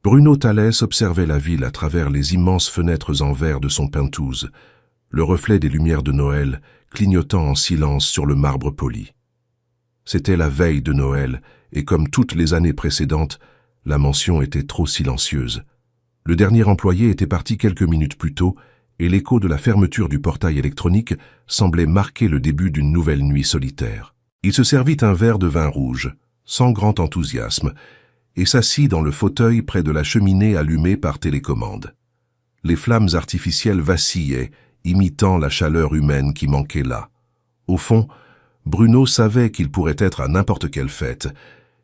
Bruno Thalès observait la ville à travers les immenses fenêtres en verre de son penthouse, le reflet des lumières de Noël clignotant en silence sur le marbre poli. C'était la veille de Noël, et comme toutes les années précédentes, la mansion était trop silencieuse. Le dernier employé était parti quelques minutes plus tôt, et l'écho de la fermeture du portail électronique semblait marquer le début d'une nouvelle nuit solitaire. Il se servit un verre de vin rouge, sans grand enthousiasme, et s'assit dans le fauteuil près de la cheminée allumée par télécommande. Les flammes artificielles vacillaient, imitant la chaleur humaine qui manquait là. Au fond, Bruno savait qu'il pourrait être à n'importe quelle fête.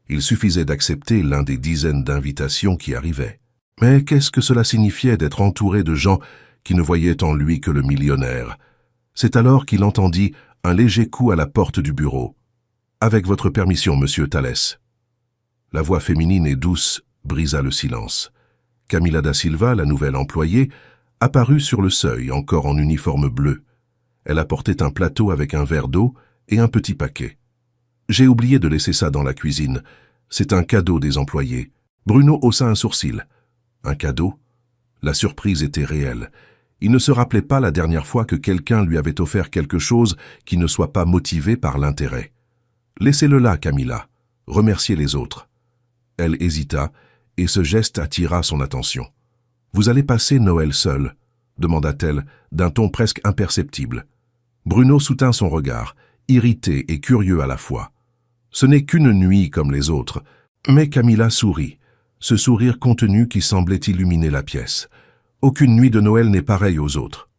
Il suffisait d'accepter l'un des dizaines d'invitations qui arrivaient. Mais qu'est-ce que cela signifiait d'être entouré de gens qui ne voyaient en lui que le millionnaire? C'est alors qu'il entendit un léger coup à la porte du bureau. « Avec votre permission, monsieur Thalès. » La voix féminine et douce brisa le silence. Camila da Silva, la nouvelle employée, apparut sur le seuil, encore en uniforme bleu. Elle apportait un plateau avec un verre d'eau et un petit paquet. « J'ai oublié de laisser ça dans la cuisine. C'est un cadeau des employés. » Bruno haussa un sourcil. Un cadeau? La surprise était réelle. Il ne se rappelait pas la dernière fois que quelqu'un lui avait offert quelque chose qui ne soit pas motivé par l'intérêt. « Laissez-le là, Camila. Remerciez les autres. » Elle hésita, et ce geste attira son attention. « Vous allez passer Noël seul ?» demanda-t-elle, d'un ton presque imperceptible. Bruno soutint son regard, irrité et curieux à la fois. Ce n'est qu'une nuit comme les autres, mais Camila sourit, ce sourire contenu qui semblait illuminer la pièce. Aucune nuit de Noël n'est pareille aux autres.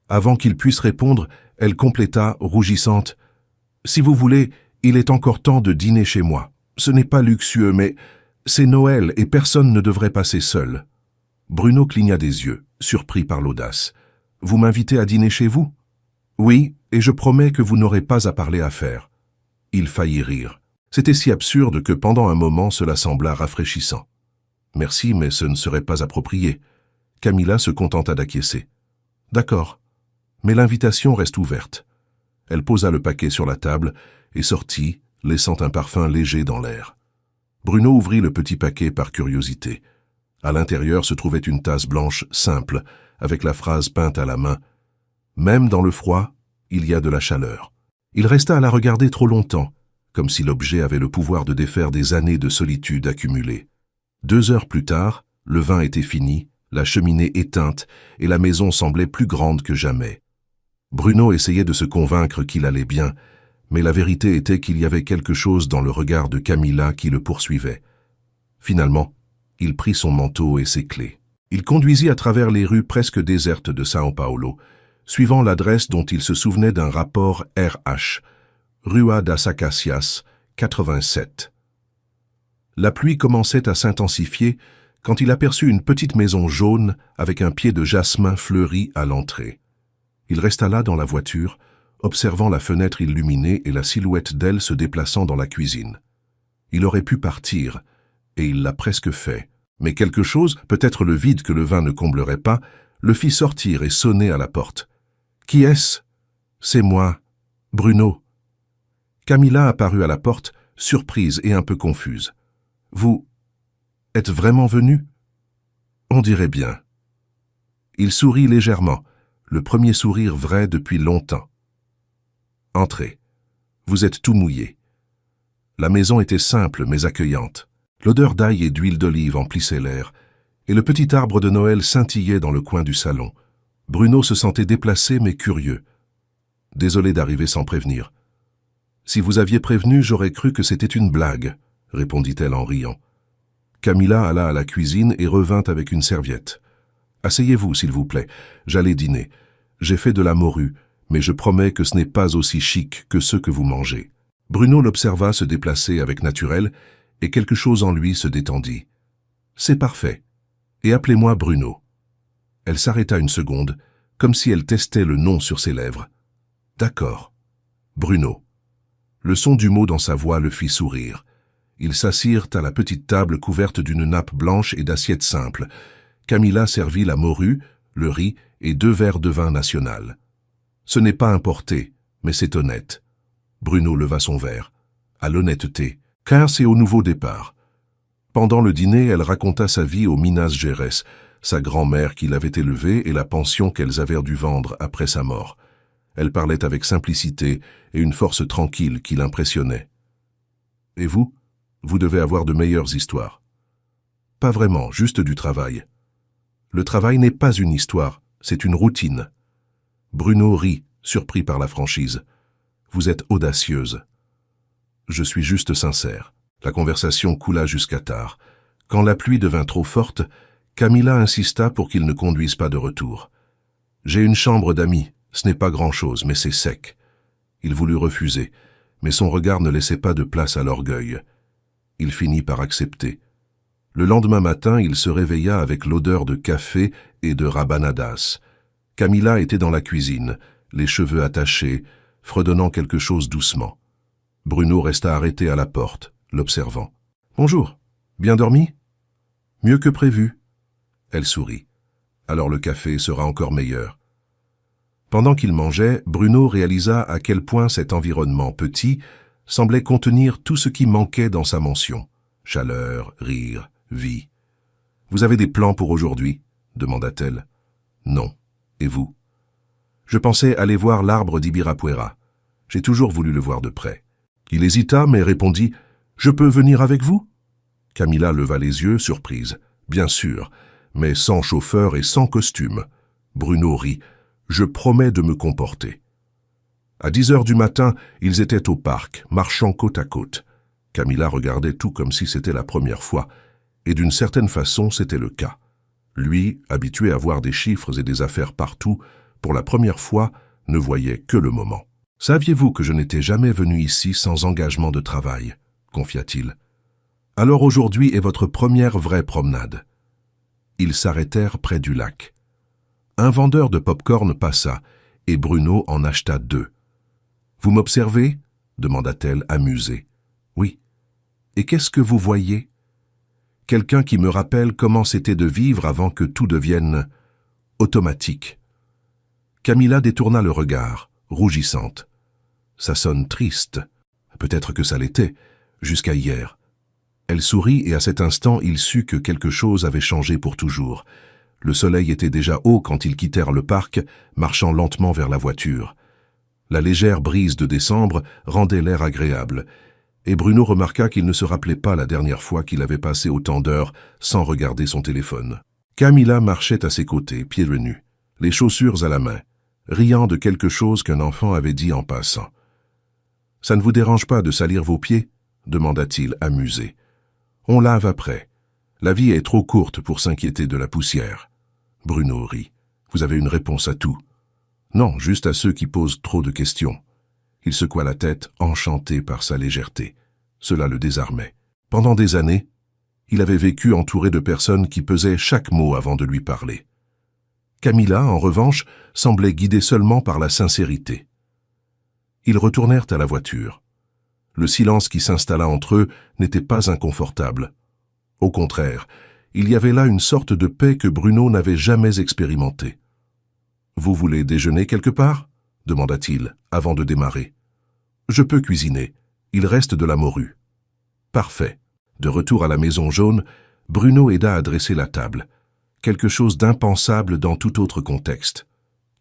Avant qu'il puisse répondre, elle compléta, rougissante. « Si vous voulez, il est encore temps de dîner chez moi. Ce n'est pas luxueux, mais c'est Noël et personne ne devrait passer seul. » Bruno cligna des yeux, surpris par l'audace. « Vous m'invitez à dîner chez vous ?»« Oui, et je promets que vous n'aurez pas à parler affaires. » Il faillit rire. C'était si absurde que pendant un moment cela sembla rafraîchissant. « Merci, mais ce ne serait pas approprié. » Camila se contenta d'acquiescer. « D'accord, mais l'invitation reste ouverte. » Elle posa le paquet sur la table et sortit, laissant un parfum léger dans l'air. Bruno ouvrit le petit paquet par curiosité. À l'intérieur se trouvait une tasse blanche simple, avec la phrase peinte à la main. « Même dans le froid, il y a de la chaleur. » Il resta à la regarder trop longtemps, comme si l'objet avait le pouvoir de défaire des années de solitude accumulées. 2 heures plus tard, le vin était fini, la cheminée éteinte, et la maison semblait plus grande que jamais. Bruno essayait de se convaincre qu'il allait bien, mais la vérité était qu'il y avait quelque chose dans le regard de Camila qui le poursuivait. Finalement, il prit son manteau et ses clés. Il conduisit à travers les rues presque désertes de São Paulo, suivant l'adresse dont il se souvenait d'un rapport RH, Rua das Acacias, 87. La pluie commençait à s'intensifier quand il aperçut une petite maison jaune avec un pied de jasmin fleuri à l'entrée. Il resta là dans la voiture, observant la fenêtre illuminée et la silhouette d'elle se déplaçant dans la cuisine. Il aurait pu partir, et il l'a presque fait, mais quelque chose, peut-être le vide que le vin ne comblerait pas, le fit sortir et sonner à la porte. « Qui est-ce »« C'est moi, Bruno. » Camila apparut à la porte, surprise et un peu confuse. « Vous êtes vraiment venu ?»« On dirait bien. » Il sourit légèrement, le premier sourire vrai depuis longtemps. « Entrez. Vous êtes tout mouillé. » La maison était simple mais accueillante. L'odeur d'ail et d'huile d'olive emplissait l'air, et le petit arbre de Noël scintillait dans le coin du salon. Bruno se sentait déplacé mais curieux. Désolé d'arriver sans prévenir. « Si vous aviez prévenu, j'aurais cru que c'était une blague, » répondit-elle en riant. Camila alla à la cuisine et revint avec une serviette. « Asseyez-vous, s'il vous plaît. J'allais dîner. J'ai fait de la morue, mais je promets que ce n'est pas aussi chic que ceux que vous mangez. » Bruno l'observa se déplacer avec naturel, et quelque chose en lui se détendit. « C'est parfait. Et appelez-moi Bruno. » Elle s'arrêta une seconde, comme si elle testait le nom sur ses lèvres. « D'accord. Bruno. » Le son du mot dans sa voix le fit sourire. Ils s'assirent à la petite table couverte d'une nappe blanche et d'assiettes simples. Camila servit la morue, le riz et 2 verres de vin national. « Ce n'est pas importé, mais c'est honnête. » Bruno leva son verre. « À l'honnêteté, car c'est au nouveau départ. » Pendant le dîner, elle raconta sa vie aux Minas Gerais, sa grand-mère qui l'avait élevée et la pension qu'elles avaient dû vendre après sa mort. Elle parlait avec simplicité et une force tranquille qui l'impressionnait. « Et vous? Vous devez avoir de meilleures histoires. »« Pas vraiment, juste du travail. »« Le travail n'est pas une histoire, c'est une routine. » Bruno rit, surpris par la franchise. « Vous êtes audacieuse. »« Je suis juste sincère. » La conversation coula jusqu'à tard. Quand la pluie devint trop forte, Camilla insista pour qu'il ne conduise pas de retour. « J'ai une chambre d'amis, ce n'est pas grand-chose, mais c'est sec. » Il voulut refuser, mais son regard ne laissait pas de place à l'orgueil. Il finit par accepter. Le lendemain matin, il se réveilla avec l'odeur de café et de rabanadas. Camilla était dans la cuisine, les cheveux attachés, fredonnant quelque chose doucement. Bruno resta arrêté à la porte, l'observant. « Bonjour, bien dormi ?»« Mieux que prévu. » Elle sourit. « Alors le café sera encore meilleur. » Pendant qu'il mangeait, Bruno réalisa à quel point cet environnement petit semblait contenir tout ce qui manquait dans sa mention. Chaleur, rire, vie. « Vous avez des plans pour aujourd'hui ?» demanda-t-elle. « Non. Et vous ?»« Je pensais aller voir l'arbre d'Ibirapuera. J'ai toujours voulu le voir de près. » Il hésita, mais répondit « Je peux venir avec vous ?» Camilla leva les yeux, surprise. « Bien sûr, mais sans chauffeur et sans costume. » Bruno rit. « Je promets de me comporter. » À 10 heures du matin, ils étaient au parc, marchant côte à côte. Camilla regardait tout comme si c'était la première fois, et d'une certaine façon, c'était le cas. Lui, habitué à voir des chiffres et des affaires partout, pour la première fois, ne voyait que le moment. « Saviez-vous que je n'étais jamais venu ici sans engagement de travail ?» confia-t-il. « Alors aujourd'hui est votre première vraie promenade. » Ils s'arrêtèrent près du lac. Un vendeur de pop-corn passa, et Bruno en acheta 2. « Vous m'observez » demanda-t-elle, amusée. « Oui. »« Et qu'est-ce que vous voyez ?»« Quelqu'un qui me rappelle comment c'était de vivre avant que tout devienne automatique. » Camilla détourna le regard, rougissante. « Ça sonne triste. Peut-être que ça l'était, jusqu'à hier. » Elle sourit et à cet instant, il sut que quelque chose avait changé pour toujours. Le soleil était déjà haut quand ils quittèrent le parc, marchant lentement vers la voiture. La légère brise de décembre rendait l'air agréable, et Bruno remarqua qu'il ne se rappelait pas la dernière fois qu'il avait passé autant d'heures sans regarder son téléphone. Camilla marchait à ses côtés, pieds nus, les chaussures à la main, riant de quelque chose qu'un enfant avait dit en passant. « Ça ne vous dérange pas de salir vos pieds ?» demanda-t-il, amusé. « On lave après. La vie est trop courte pour s'inquiéter de la poussière. » Bruno rit. « Vous avez une réponse à tout. »« Non, juste à ceux qui posent trop de questions. » Il secoua la tête, enchanté par sa légèreté. Cela le désarmait. Pendant des années, il avait vécu entouré de personnes qui pesaient chaque mot avant de lui parler. Camilla, en revanche, semblait guidée seulement par la sincérité. Ils retournèrent à la voiture. Le silence qui s'installa entre eux n'était pas inconfortable. Au contraire, il y avait là une sorte de paix que Bruno n'avait jamais expérimentée. « Vous voulez déjeuner quelque part ?» demanda-t-il, avant de démarrer. « Je peux cuisiner. Il reste de la morue. »« Parfait. » De retour à la maison jaune, Bruno aida à dresser la table. Quelque chose d'impensable dans tout autre contexte.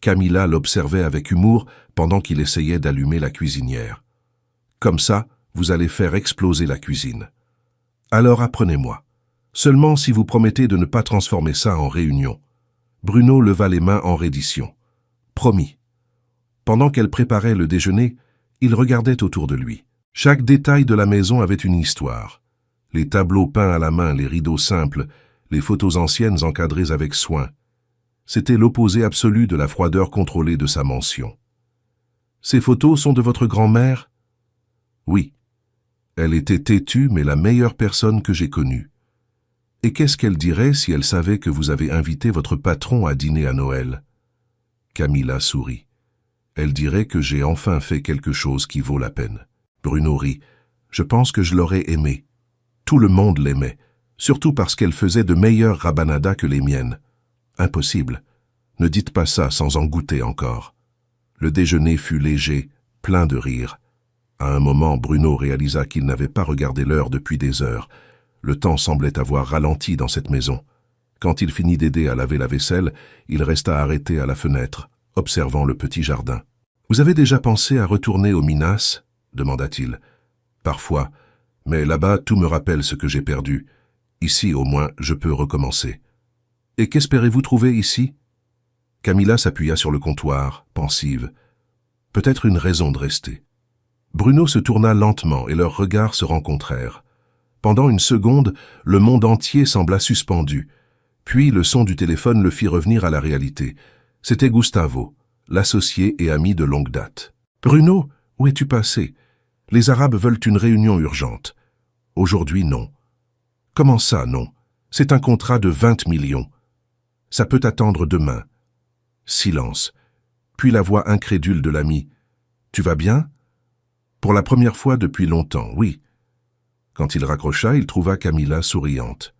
Camilla l'observait avec humour pendant qu'il essayait d'allumer la cuisinière. « Comme ça, vous allez faire exploser la cuisine. Alors apprenez-moi. Seulement si vous promettez de ne pas transformer ça en réunion. » Bruno leva les mains en reddition. « Promis. » Pendant qu'elle préparait le déjeuner, il regardait autour de lui. Chaque détail de la maison avait une histoire. Les tableaux peints à la main, les rideaux simples, les photos anciennes encadrées avec soin. C'était l'opposé absolu de la froideur contrôlée de sa mention. « Ces photos sont de votre grand-mère ?»« Oui. Elle était têtue, mais la meilleure personne que j'ai connue. Et qu'est-ce qu'elle dirait si elle savait que vous avez invité votre patron à dîner à Noël ?» Camilla sourit. Elle dirait que j'ai enfin fait quelque chose qui vaut la peine. Bruno rit. Je pense que je l'aurais aimée. Tout le monde l'aimait, surtout parce qu'elle faisait de meilleures rabanadas que les miennes. Impossible. Ne dites pas ça sans en goûter encore. Le déjeuner fut léger, plein de rire. À un moment, Bruno réalisa qu'il n'avait pas regardé l'heure depuis des heures. Le temps semblait avoir ralenti dans cette maison. Quand il finit d'aider à laver la vaisselle, il resta arrêté à la fenêtre, observant le petit jardin. « Vous avez déjà pensé à retourner aux Minas ?» demanda-t-il. « Parfois, mais là-bas tout me rappelle ce que j'ai perdu. Ici, au moins, je peux recommencer. »« Et qu'espérez-vous trouver ici ?» Camilla s'appuya sur le comptoir, pensive. Peut-être une raison de rester. Bruno se tourna lentement et leurs regards se rencontrèrent. Pendant une seconde, le monde entier sembla suspendu. Puis le son du téléphone le fit revenir à la réalité. C'était Gustavo, l'associé et ami de longue date. « Bruno, où es-tu passé? Les Arabes veulent une réunion urgente. »« Aujourd'hui, non. »« Comment ça, non? C'est un contrat de 20 millions. Ça peut attendre demain. » Silence. Puis la voix incrédule de l'ami. « Tu vas bien ?»« Pour la première fois depuis longtemps, oui. » Quand il raccrocha, il trouva Camilla souriante.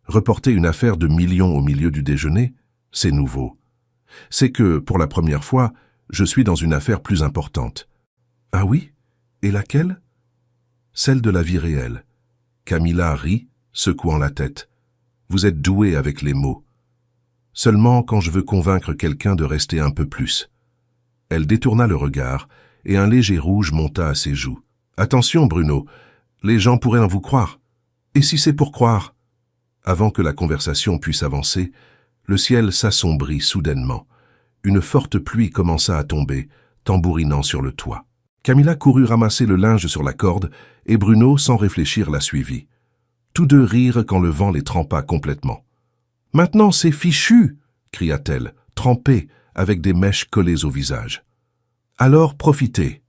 Reporter une affaire de millions au milieu du déjeuner, c'est nouveau. C'est que, pour la première fois, je suis dans une affaire plus importante. Ah oui? Et laquelle? Celle de la vie réelle. Camilla rit, secouant la tête. Vous êtes doué avec les mots. Seulement quand je veux convaincre quelqu'un de rester un peu plus. Elle détourna le regard, et un léger rouge monta à ses joues. Attention, Bruno, les gens pourraient en vous croire. Et si c'est pour croire? Avant que la conversation puisse avancer, le ciel s'assombrit soudainement. Une forte pluie commença à tomber, tambourinant sur le toit. Camilla courut ramasser le linge sur la corde, et Bruno, sans réfléchir, la suivit. Tous deux rirent quand le vent les trempa complètement. « Maintenant, c'est fichu !» cria-t-elle, trempée, avec des mèches collées au visage. « Alors, profitez !»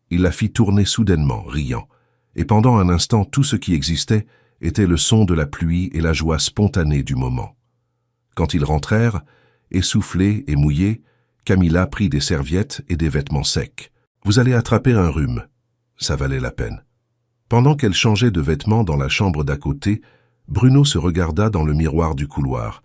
Il la fit tourner soudainement, riant, et pendant un instant, tout ce qui existait était le son de la pluie et la joie spontanée du moment. Quand ils rentrèrent, essoufflés et mouillés, Camilla prit des serviettes et des vêtements secs. « Vous allez attraper un rhume. » Ça valait la peine. Pendant qu'elle changeait de vêtements dans la chambre d'à côté, Bruno se regarda dans le miroir du couloir.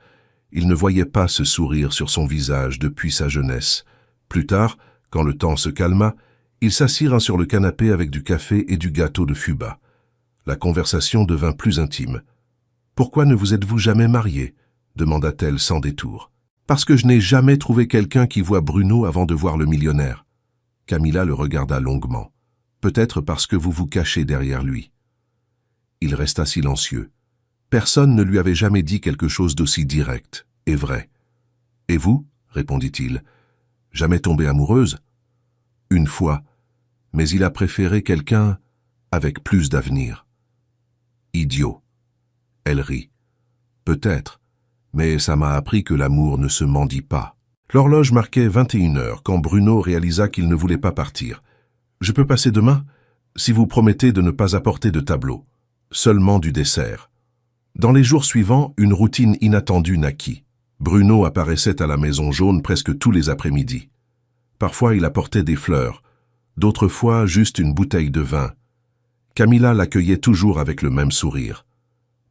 Il ne voyait pas ce sourire sur son visage depuis sa jeunesse. Plus tard, quand le temps se calma, ils s'assirent sur le canapé avec du café et du gâteau de Fuba. La conversation devint plus intime. « Pourquoi ne vous êtes-vous jamais marié ?» demanda-t-elle sans détour. « Parce que je n'ai jamais trouvé quelqu'un qui voit Bruno avant de voir le millionnaire. » Camilla le regarda longuement. « Peut-être parce que vous vous cachez derrière lui. » Il resta silencieux. Personne ne lui avait jamais dit quelque chose d'aussi direct et vrai. « Et vous ?» répondit-il. « Jamais tombée amoureuse ?»« Une fois, mais il a préféré quelqu'un avec plus d'avenir. » Idiot. Elle rit. Peut-être, mais ça m'a appris que l'amour ne se mendie pas. L'horloge marquait 21 heures quand Bruno réalisa qu'il ne voulait pas partir. « Je peux passer demain, si vous promettez de ne pas apporter de tableau, seulement du dessert. » Dans les jours suivants, une routine inattendue naquit. Bruno apparaissait à la Maison Jaune presque tous les après-midi. Parfois, il apportait des fleurs, d'autres fois juste une bouteille de vin. Camilla l'accueillait toujours avec le même sourire.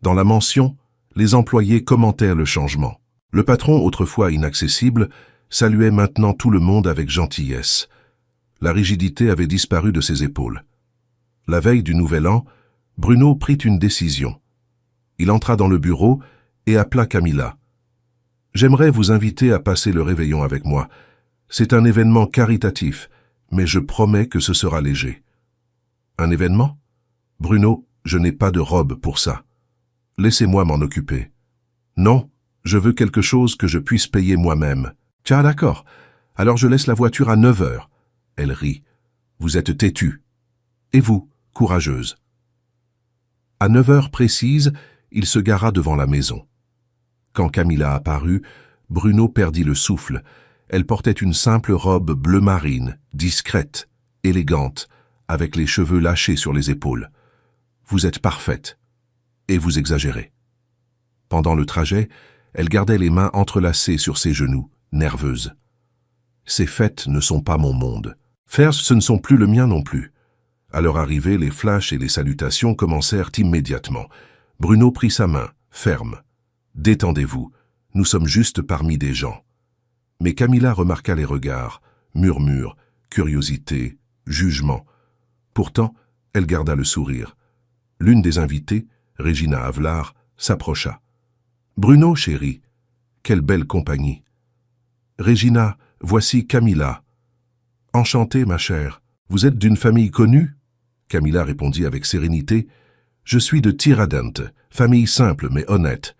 Dans la mansion, les employés commentèrent le changement. Le patron, autrefois inaccessible, saluait maintenant tout le monde avec gentillesse. La rigidité avait disparu de ses épaules. La veille du Nouvel An, Bruno prit une décision. Il entra dans le bureau et appela Camilla. « J'aimerais vous inviter à passer le réveillon avec moi. C'est un événement caritatif, mais je promets que ce sera léger. » « Un événement ? Bruno, je n'ai pas de robe pour ça. Laissez-moi m'en occuper. »« Non, je veux quelque chose que je puisse payer moi-même. »« Tiens, d'accord. Alors je laisse la voiture à 9 heures. » Elle rit. « Vous êtes têtue. Et vous, courageuse. » À 9 heures précises, il se gara devant la maison. Quand Camilla apparut, Bruno perdit le souffle. Elle portait une simple robe bleu marine, discrète, élégante, avec les cheveux lâchés sur les épaules. « Vous êtes parfaite. Et vous exagérez. » Pendant le trajet, elle gardait les mains entrelacées sur ses genoux, nerveuse. « Ces fêtes ne sont pas mon monde. Faire, ce ne sont plus le mien non plus. » À leur arrivée, les flashs et les salutations commencèrent immédiatement. Bruno prit sa main, ferme. « Détendez-vous, nous sommes juste parmi des gens. » Mais Camilla remarqua les regards, murmures, curiosité, jugement. Pourtant, elle garda le sourire. L'une des invitées, Régina Avelard, s'approcha. « Bruno, chéri, quelle belle compagnie. Régina, voici Camilla. Enchantée, ma chère. Vous êtes d'une famille connue ?» Camilla répondit avec sérénité. « Je suis de Tiradentes, famille simple mais honnête. »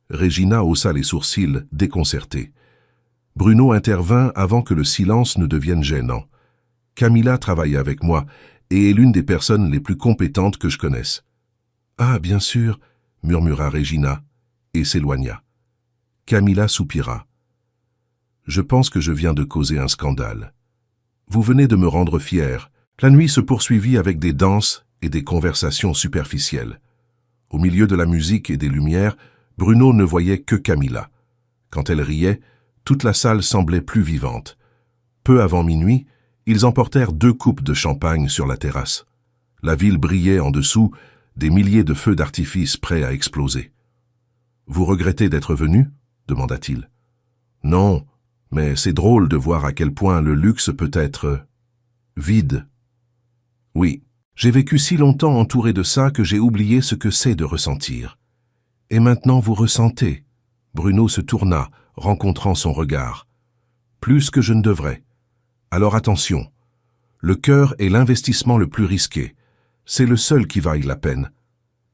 Régina haussa les sourcils, déconcertée. Bruno intervint avant que le silence ne devienne gênant. « Camilla travaille avec moi et est l'une des personnes les plus compétentes que je connaisse. »« Ah, bien sûr, » murmura Régina et s'éloigna. Camilla soupira. « Je pense que je viens de causer un scandale. Vous venez de me rendre fier. » La nuit se poursuivit avec des danses et des conversations superficielles. Au milieu de la musique et des lumières, Bruno ne voyait que Camilla. Quand elle riait, toute la salle semblait plus vivante. Peu avant minuit, ils emportèrent 2 coupes de champagne sur la terrasse. La ville brillait en dessous, des milliers de feux d'artifice prêts à exploser. « Vous regrettez d'être venu ?» demanda-t-il. « Non, mais c'est drôle de voir à quel point le luxe peut être vide. » « Oui, j'ai vécu si longtemps entouré de ça que j'ai oublié ce que c'est de ressentir. Et maintenant vous ressentez. » Bruno se tourna, rencontrant son regard. « Plus que je ne devrais. Alors attention. Le cœur est l'investissement le plus risqué. C'est le seul qui vaille la peine. »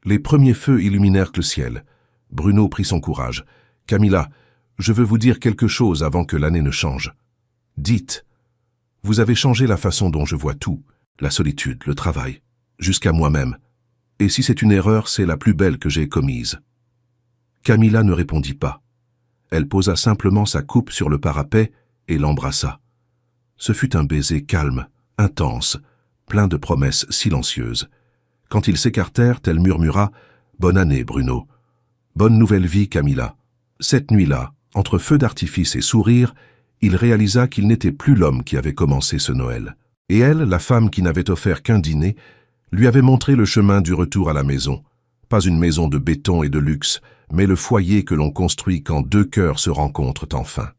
Les premiers feux illuminèrent le ciel. Bruno prit son courage. « Camilla, je veux vous dire quelque chose avant que l'année ne change. Dites. Vous avez changé la façon dont je vois tout. La solitude, le travail, jusqu'à moi-même. Et si c'est une erreur, c'est la plus belle que j'ai commise. » Camilla ne répondit pas. Elle posa simplement sa coupe sur le parapet et l'embrassa. Ce fut un baiser calme, intense, plein de promesses silencieuses. Quand ils s'écartèrent, elle murmura « Bonne année, Bruno. Bonne nouvelle vie, Camilla. » Cette nuit-là, entre feux d'artifice et sourires, il réalisa qu'il n'était plus l'homme qui avait commencé ce Noël. Et elle, la femme qui n'avait offert qu'un dîner, lui avait montré le chemin du retour à la maison. Pas une maison de béton et de luxe, mais le foyer que l'on construit quand 2 cœurs se rencontrent enfin.